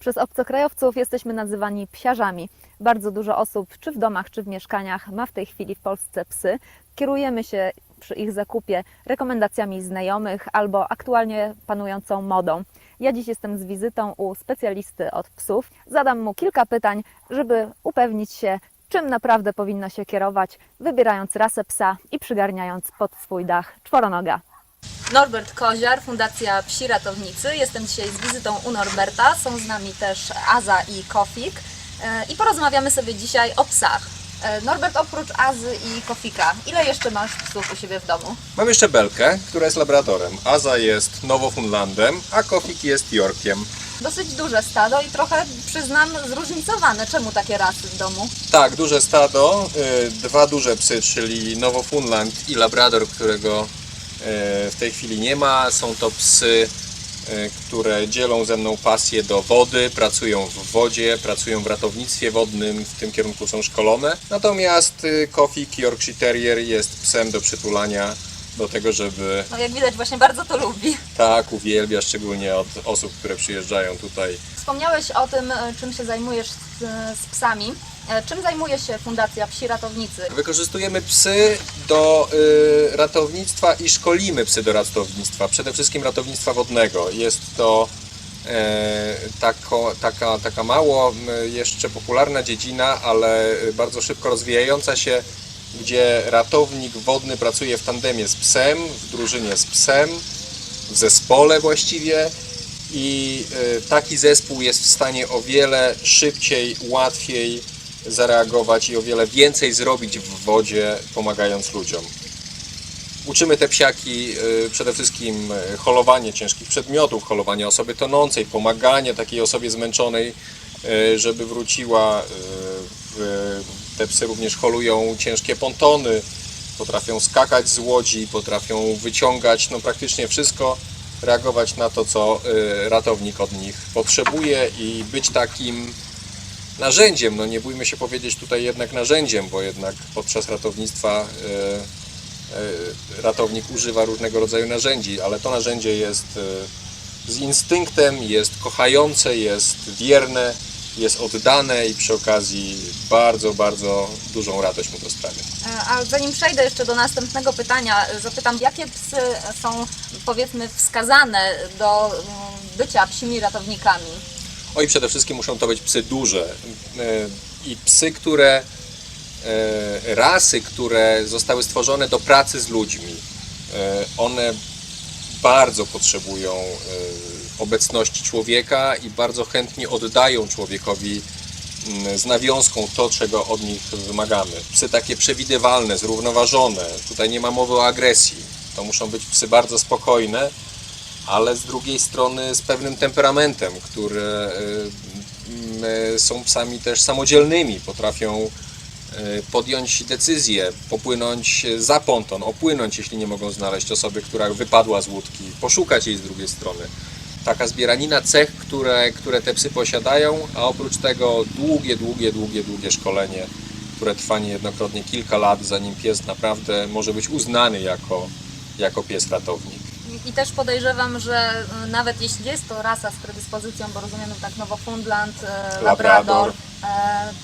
Przez obcokrajowców jesteśmy nazywani psiarzami. Bardzo dużo osób, czy w domach, czy w mieszkaniach, ma w tej chwili w Polsce psy. Kierujemy się przy ich zakupie rekomendacjami znajomych albo aktualnie panującą modą. Ja dziś jestem z wizytą u specjalisty od psów. Zadam mu kilka pytań, żeby upewnić się, czym naprawdę powinno się kierować, wybierając rasę psa i przygarniając pod swój dach czworonoga. Norbert Koziar, Fundacja Psi Ratownicy. Jestem dzisiaj z wizytą u Norberta. Są z nami też Aza i Kofik. I porozmawiamy sobie dzisiaj o psach. Norbert, oprócz Azy i Kofika, ile jeszcze masz psów u siebie w domu? Mam jeszcze Belkę, która jest labradorem. Aza jest Nowofundlandem, a Kofik jest Yorkiem. Dosyć duże stado i trochę, przyznam, zróżnicowane. Czemu takie rasy w domu? Tak, duże stado, dwa duże psy, czyli Nowofundland i Labrador, którego w tej chwili nie ma. Są to psy, które dzielą ze mną pasję do wody, pracują w wodzie, pracują w ratownictwie wodnym, w tym kierunku są szkolone. Natomiast Kofik, Yorkshire Terrier, jest psem do przytulania, do tego, żeby... No jak widać, właśnie bardzo to lubi. Tak, uwielbia, szczególnie od osób, które przyjeżdżają tutaj. Wspomniałeś o tym, czym się zajmujesz z psami. Czym zajmuje się Fundacja Psi Ratownicy? Wykorzystujemy psy do ratownictwa i szkolimy psy do ratownictwa, przede wszystkim ratownictwa wodnego. Jest to taka mało jeszcze popularna dziedzina, ale bardzo szybko rozwijająca się, gdzie ratownik wodny pracuje w tandemie z psem, w drużynie z psem, w zespole właściwie. I taki zespół jest w stanie o wiele szybciej, łatwiej zareagować i o wiele więcej zrobić w wodzie, pomagając ludziom. Uczymy te psiaki przede wszystkim holowania ciężkich przedmiotów, holowania osoby tonącej, pomagania takiej osobie zmęczonej, żeby wróciła. Te psy również holują ciężkie pontony, potrafią skakać z łodzi, potrafią wyciągać praktycznie wszystko, reagować na to, co ratownik od nich potrzebuje i być takim narzędziem, nie bójmy się powiedzieć tutaj jednak narzędziem, bo jednak podczas ratownictwa ratownik używa różnego rodzaju narzędzi, ale to narzędzie jest z instynktem, jest kochające, jest wierne, jest oddane i przy okazji bardzo, bardzo dużą radość mu to sprawia. A zanim przejdę jeszcze do następnego pytania, zapytam, jakie psy są, powiedzmy, wskazane do bycia psimi ratownikami? Oj, przede wszystkim muszą to być psy duże i psy, rasy, które zostały stworzone do pracy z ludźmi. One bardzo potrzebują obecności człowieka i bardzo chętnie oddają człowiekowi z nawiązką to, czego od nich wymagamy. Psy takie przewidywalne, zrównoważone. Tutaj nie ma mowy o agresji. To muszą być psy bardzo spokojne, ale z drugiej strony z pewnym temperamentem, które są psami też samodzielnymi, potrafią podjąć decyzję, popłynąć za ponton, opłynąć, jeśli nie mogą znaleźć osoby, która wypadła z łódki, poszukać jej z drugiej strony. Taka zbieranina cech, które te psy posiadają, a oprócz tego długie szkolenie, które trwa niejednokrotnie kilka lat, zanim pies naprawdę może być uznany jako pies ratownik. I też podejrzewam, że nawet jeśli jest to rasa z predyspozycją, bo rozumiem, tak Nowofundland, Labrador,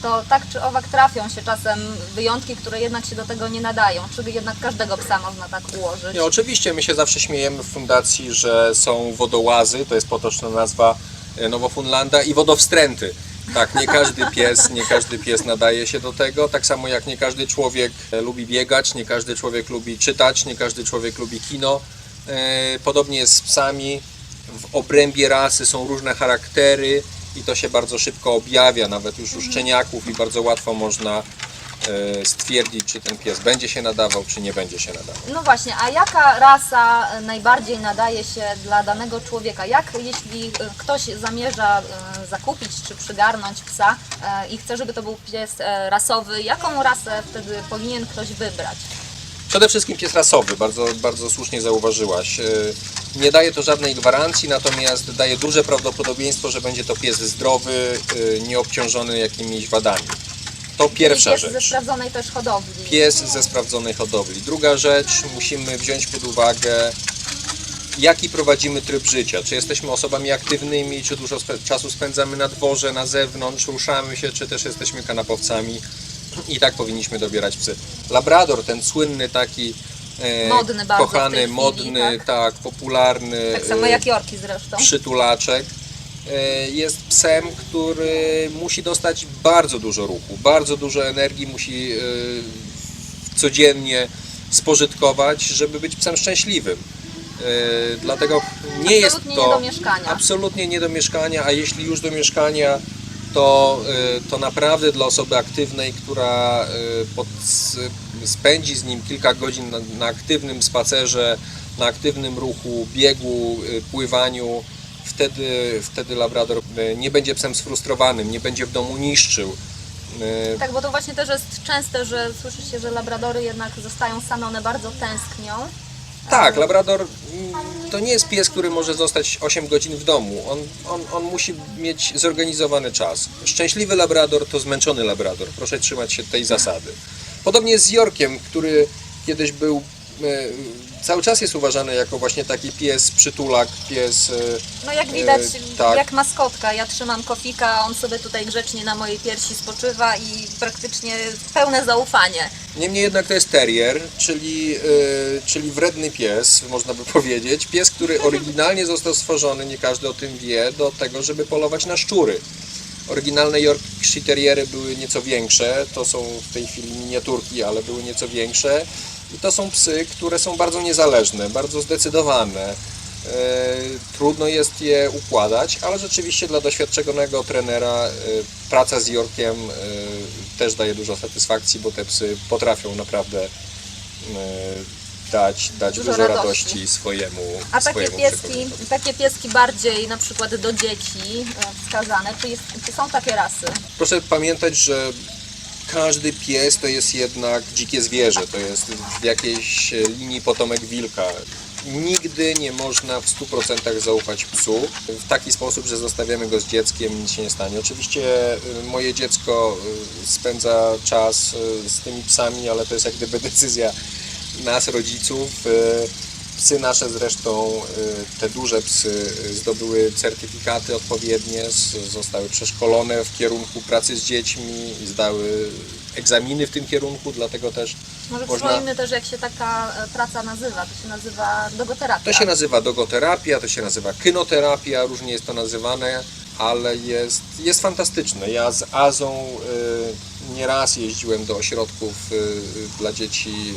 to tak czy owak trafią się czasem wyjątki, które jednak się do tego nie nadają. Czyli jednak każdego psa można tak ułożyć? Nie, oczywiście, my się zawsze śmiejemy w fundacji, że są wodołazy, to jest potoczna nazwa Nowofundlanda, i wodowstręty. Tak, nie każdy pies nadaje się do tego, tak samo jak nie każdy człowiek lubi biegać, nie każdy człowiek lubi czytać, nie każdy człowiek lubi kino. Podobnie jest z psami, w obrębie rasy są różne charaktery i to się bardzo szybko objawia, nawet już u szczeniaków, i bardzo łatwo można stwierdzić, czy ten pies będzie się nadawał, czy nie będzie się nadawał. No właśnie, a jaka rasa najbardziej nadaje się dla danego człowieka? Jeśli ktoś zamierza zakupić czy przygarnąć psa i chce, żeby to był pies rasowy, jaką rasę wtedy powinien ktoś wybrać? Przede wszystkim pies rasowy, bardzo, bardzo słusznie zauważyłaś. Nie daje to żadnej gwarancji, natomiast daje duże prawdopodobieństwo, że będzie to pies zdrowy, nieobciążony jakimiś wadami. To pierwsza rzecz. Pies ze sprawdzonej też hodowli. Pies ze sprawdzonej hodowli. Druga rzecz, musimy wziąć pod uwagę jaki prowadzimy tryb życia, czy jesteśmy osobami aktywnymi, czy dużo czasu spędzamy na dworze, na zewnątrz, ruszamy się, czy też jesteśmy kanapowcami i tak powinniśmy dobierać psy. Labrador, ten słynny taki Modny bardzo w tej kochany, chwili, modny, tak, popularny, Tak samo jak Yorki zresztą. przytulaczek, jest psem, który musi dostać bardzo dużo ruchu, bardzo dużo energii musi codziennie spożytkować, żeby być psem szczęśliwym. Dlatego nie jest Absolutnie to nie do mieszkania. absolutnie nie do mieszkania, a jeśli już do mieszkania, to naprawdę dla osoby aktywnej, która spędzi z nim kilka godzin na aktywnym spacerze, na aktywnym ruchu, biegu, pływaniu, wtedy Labrador nie będzie psem sfrustrowanym, nie będzie w domu niszczył. Tak, bo to właśnie też jest częste, że słyszy się, że labradory jednak zostają same, one bardzo tęsknią. Tak, Labrador to nie jest pies, który może zostać 8 godzin w domu. On musi mieć zorganizowany czas. Szczęśliwy Labrador to zmęczony Labrador. Proszę trzymać się tej zasady. Podobnie jest z Yorkiem, który kiedyś był, cały czas jest uważany jako właśnie taki pies przytulak, pies... No jak widać, tak. jak maskotka, ja trzymam Kofika, on sobie tutaj grzecznie na mojej piersi spoczywa i praktycznie pełne zaufanie. Niemniej jednak to jest terrier, czyli wredny pies, można by powiedzieć. Pies, który oryginalnie został stworzony, nie każdy o tym wie, do tego, żeby polować na szczury. Oryginalne Yorkshire Terriery były nieco większe, to są w tej chwili miniaturki, ale były nieco większe. I to są psy, które są bardzo niezależne, bardzo zdecydowane. Trudno jest je układać, ale rzeczywiście dla doświadczonego trenera praca z Yorkiem też daje dużo satysfakcji, bo te psy potrafią naprawdę dać dużo radości swojemu A przekonaniu. takie pieski bardziej na przykład do dzieci wskazane, czy są takie rasy? Proszę pamiętać, że każdy pies to jest jednak dzikie zwierzę, to jest w jakiejś linii potomek wilka. Nigdy nie można w 100% zaufać psu w taki sposób, że zostawiamy go z dzieckiem i nic się nie stanie. Oczywiście moje dziecko spędza czas z tymi psami, ale to jest jak gdyby decyzja nas, rodziców. Psy nasze zresztą, te duże psy zdobyły certyfikaty odpowiednie, zostały przeszkolone w kierunku pracy z dziećmi, zdały egzaminy w tym kierunku, dlatego też Może przypomnijmy też, jak się taka praca nazywa. To się nazywa dogoterapia. To się nazywa dogoterapia, to się nazywa kynoterapia, różnie jest to nazywane, ale jest fantastyczne. Ja z Azą nieraz jeździłem do ośrodków dla dzieci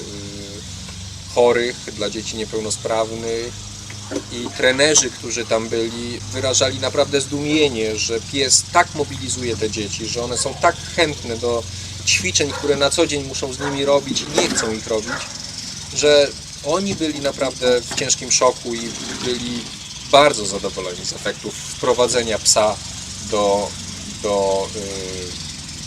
chorych, dla dzieci niepełnosprawnych i trenerzy, którzy tam byli, wyrażali naprawdę zdumienie, że pies tak mobilizuje te dzieci, że one są tak chętne do ćwiczeń, które na co dzień muszą z nimi robić i nie chcą ich robić, że oni byli naprawdę w ciężkim szoku i byli bardzo zadowoleni z efektów wprowadzenia psa do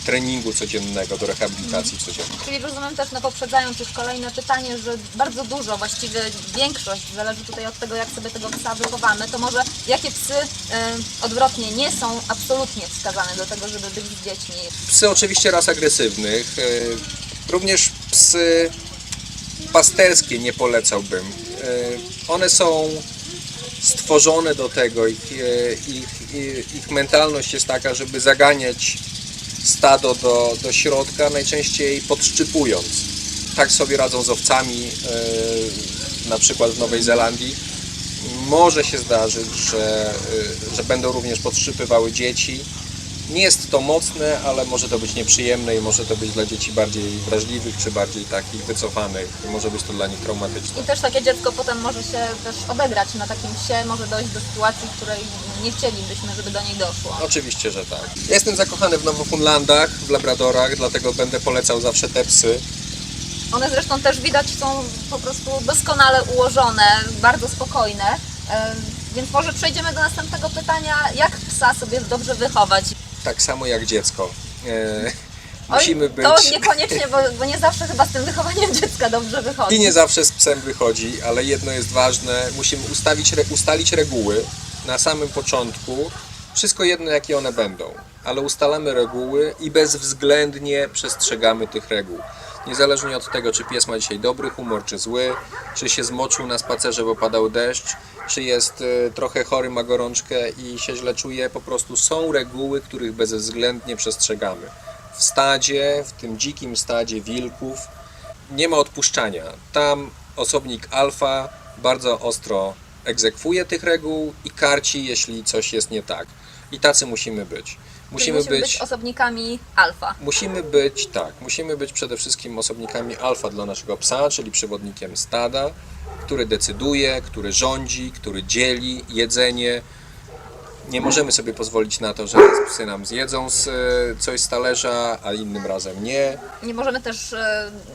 treningu codziennego, do rehabilitacji codziennej. Czyli rozumiem też, poprzedzając już kolejne pytanie, że bardzo dużo, właściwie większość, zależy tutaj od tego, jak sobie tego psa wychowamy, to może jakie psy odwrotnie nie są absolutnie wskazane do tego, żeby być z dziećmi? Psy oczywiście ras agresywnych, również psy pasterskie nie polecałbym. One są stworzone do tego, ich mentalność jest taka, żeby zaganiać stado do środka, najczęściej podszczypując. Tak sobie radzą z owcami, na przykład w Nowej Zelandii. Może się zdarzyć, że będą również podszczypywały dzieci. Nie jest to mocne, ale może to być nieprzyjemne i może to być dla dzieci bardziej wrażliwych, czy bardziej takich wycofanych. Może być to dla nich traumatyczne. I też takie dziecko potem może się też odegrać na takim psie, może dojść do sytuacji, w której nie chcielibyśmy, żeby do niej doszło. Oczywiście, że tak. Ja jestem zakochany w Nowofundlandach, w Labradorach, dlatego będę polecał zawsze te psy. One zresztą też widać są po prostu doskonale ułożone, bardzo spokojne. Więc może przejdziemy do następnego pytania, jak psa sobie dobrze wychować? Tak samo jak dziecko. Oj, Musimy być... To niekoniecznie, bo nie zawsze chyba z tym wychowaniem dziecka dobrze wychodzi. I nie zawsze z psem wychodzi, ale jedno jest ważne, musimy ustalić reguły na samym początku. Wszystko jedno, jakie one będą, ale ustalamy reguły i bezwzględnie przestrzegamy tych reguł. Niezależnie od tego, czy pies ma dzisiaj dobry humor, czy zły, czy się zmoczył na spacerze, bo padał deszcz, czy jest trochę chory, ma gorączkę i się źle czuje, po prostu są reguły, których bezwzględnie przestrzegamy. W stadzie, w tym dzikim stadzie wilków nie ma odpuszczania. Tam osobnik alfa bardzo ostro egzekwuje tych reguł i karci, jeśli coś jest nie tak. I tacy musimy być. Musimy być osobnikami alfa. Musimy być przede wszystkim osobnikami alfa dla naszego psa, czyli przewodnikiem stada, który decyduje, który rządzi, który dzieli jedzenie. Nie możemy sobie pozwolić na to, że raz psy nam zjedzą coś z talerza, a innym razem nie. Nie możemy też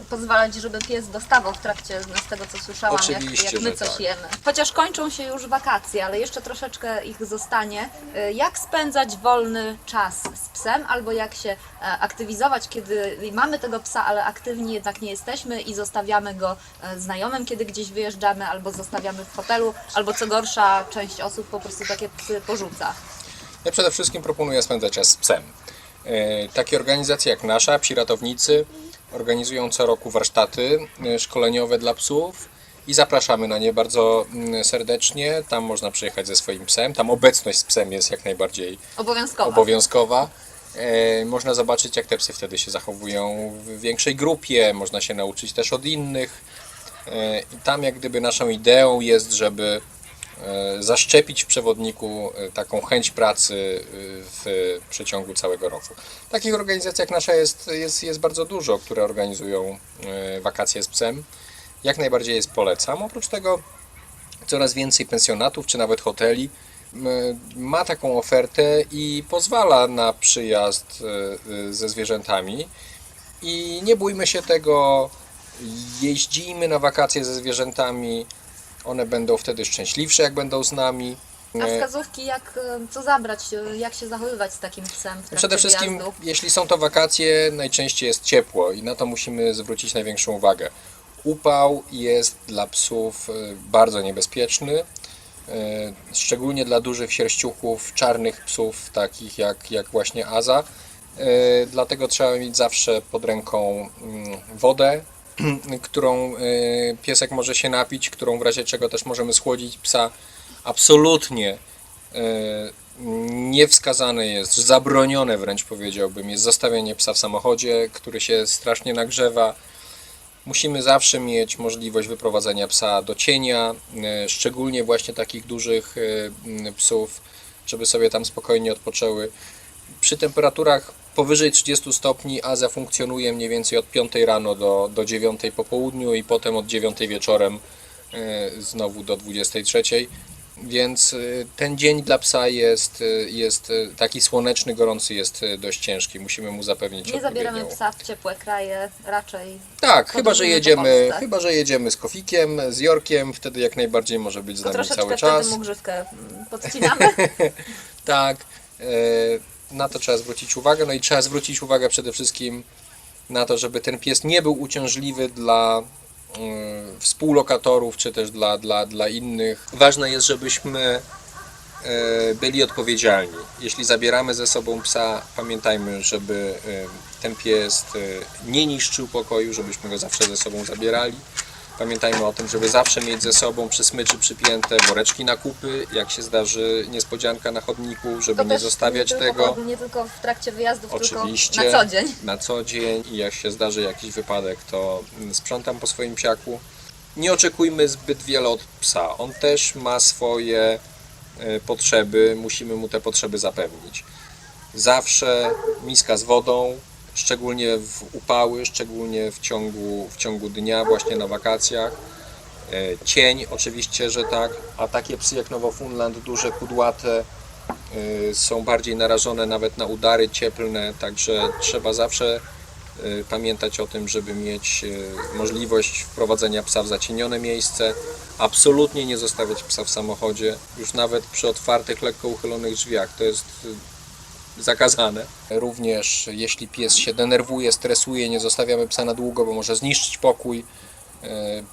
pozwalać, żeby pies dostawał w trakcie, z tego co słyszałam, Oczywiście, jak my że coś tak. jemy. Chociaż kończą się już wakacje, ale jeszcze troszeczkę ich zostanie. Jak spędzać wolny czas z psem, albo jak się aktywizować, kiedy mamy tego psa, ale aktywni jednak nie jesteśmy i zostawiamy go znajomym, kiedy gdzieś wyjeżdżamy, albo zostawiamy w hotelu, albo co gorsza, część osób po prostu takie psy porzuca. Ja przede wszystkim proponuję spędzać czas z psem. Takie organizacje jak nasza, Psi Ratownicy, organizują co roku warsztaty szkoleniowe dla psów i zapraszamy na nie bardzo serdecznie. Tam można przyjechać ze swoim psem. Tam obecność z psem jest jak najbardziej obowiązkowa. Można zobaczyć, jak te psy wtedy się zachowują w większej grupie. Można się nauczyć też od innych. I tam jak gdyby naszą ideą jest, żeby zaszczepić w przewodniku taką chęć pracy w przeciągu całego roku. Takich organizacji jak nasza jest bardzo dużo, które organizują wakacje z psem. Jak najbardziej jest polecam. Oprócz tego coraz więcej pensjonatów czy nawet hoteli ma taką ofertę i pozwala na przyjazd ze zwierzętami. I nie bójmy się tego, jeździmy na wakacje ze zwierzętami. One będą wtedy szczęśliwsze, jak będą z nami. A wskazówki, co zabrać, jak się zachowywać z takim psem w trakcie Przede wszystkim, wyjazdu? jeśli są to wakacje, najczęściej jest ciepło i na to musimy zwrócić największą uwagę. Upał jest dla psów bardzo niebezpieczny, szczególnie dla dużych sierściuchów, czarnych psów, takich jak właśnie Aza. Dlatego trzeba mieć zawsze pod ręką wodę, którą piesek może się napić, którą w razie czego też możemy schłodzić psa. Absolutnie niewskazane jest, zabronione wręcz powiedziałbym, jest zostawianie psa w samochodzie, który się strasznie nagrzewa. Musimy zawsze mieć możliwość wyprowadzenia psa do cienia, szczególnie właśnie takich dużych psów, żeby sobie tam spokojnie odpoczęły. Przy temperaturach powyżej 30 stopni Aza funkcjonuje mniej więcej od 5 rano do 9 po południu i potem od 9 wieczorem znowu do 23. Więc ten dzień dla psa jest taki słoneczny, gorący, jest dość ciężki. Musimy mu zapewnić Nie zabieramy odpowiednią... psa w ciepłe kraje, raczej. Tak, podróżujemy po Polsce. chyba że jedziemy z Kofikiem, z Jorkiem, wtedy jak najbardziej może być z To nami troszeczkę cały wtedy czas. mu grzywkę podcinamy. Tak, na to trzeba zwrócić uwagę. No i trzeba zwrócić uwagę przede wszystkim na to, żeby ten pies nie był uciążliwy dla współlokatorów, czy też dla innych. Ważne jest, żebyśmy byli odpowiedzialni. Jeśli zabieramy ze sobą psa, pamiętajmy, żeby ten pies nie niszczył pokoju, żebyśmy go zawsze ze sobą zabierali. Pamiętajmy o tym, żeby zawsze mieć ze sobą przy smyczy przypięte woreczki na kupy, jak się zdarzy niespodzianka na chodniku, żeby To nie też zostawiać nie tylko tego. Nie tylko w trakcie wyjazdów, Oczywiście, tylko na co dzień. na co dzień i jak się zdarzy jakiś wypadek, to sprzątam po swoim psiaku. Nie oczekujmy zbyt wiele od psa. On też ma swoje potrzeby, musimy mu te potrzeby zapewnić. Zawsze miska z wodą, szczególnie w upały, szczególnie w ciągu dnia, właśnie na wakacjach. Cień oczywiście, że tak, a takie psy jak Nowofundland, duże, kudłate, są bardziej narażone nawet na udary cieplne, także trzeba zawsze pamiętać o tym, żeby mieć możliwość wprowadzenia psa w zacienione miejsce. Absolutnie nie zostawiać psa w samochodzie, już nawet przy otwartych, lekko uchylonych drzwiach, to jest zakazane. Również jeśli pies się denerwuje, stresuje, nie zostawiamy psa na długo, bo może zniszczyć pokój.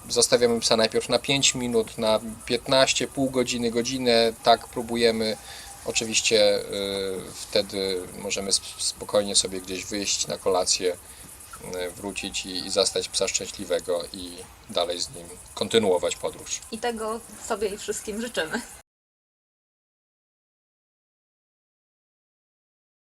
Zostawiamy psa najpierw na 5 minut, na 15, pół godziny, godzinę, tak próbujemy. Oczywiście wtedy możemy spokojnie sobie gdzieś wyjść na kolację wrócić i zastać psa szczęśliwego i dalej z nim kontynuować podróż. I tego sobie i wszystkim życzymy.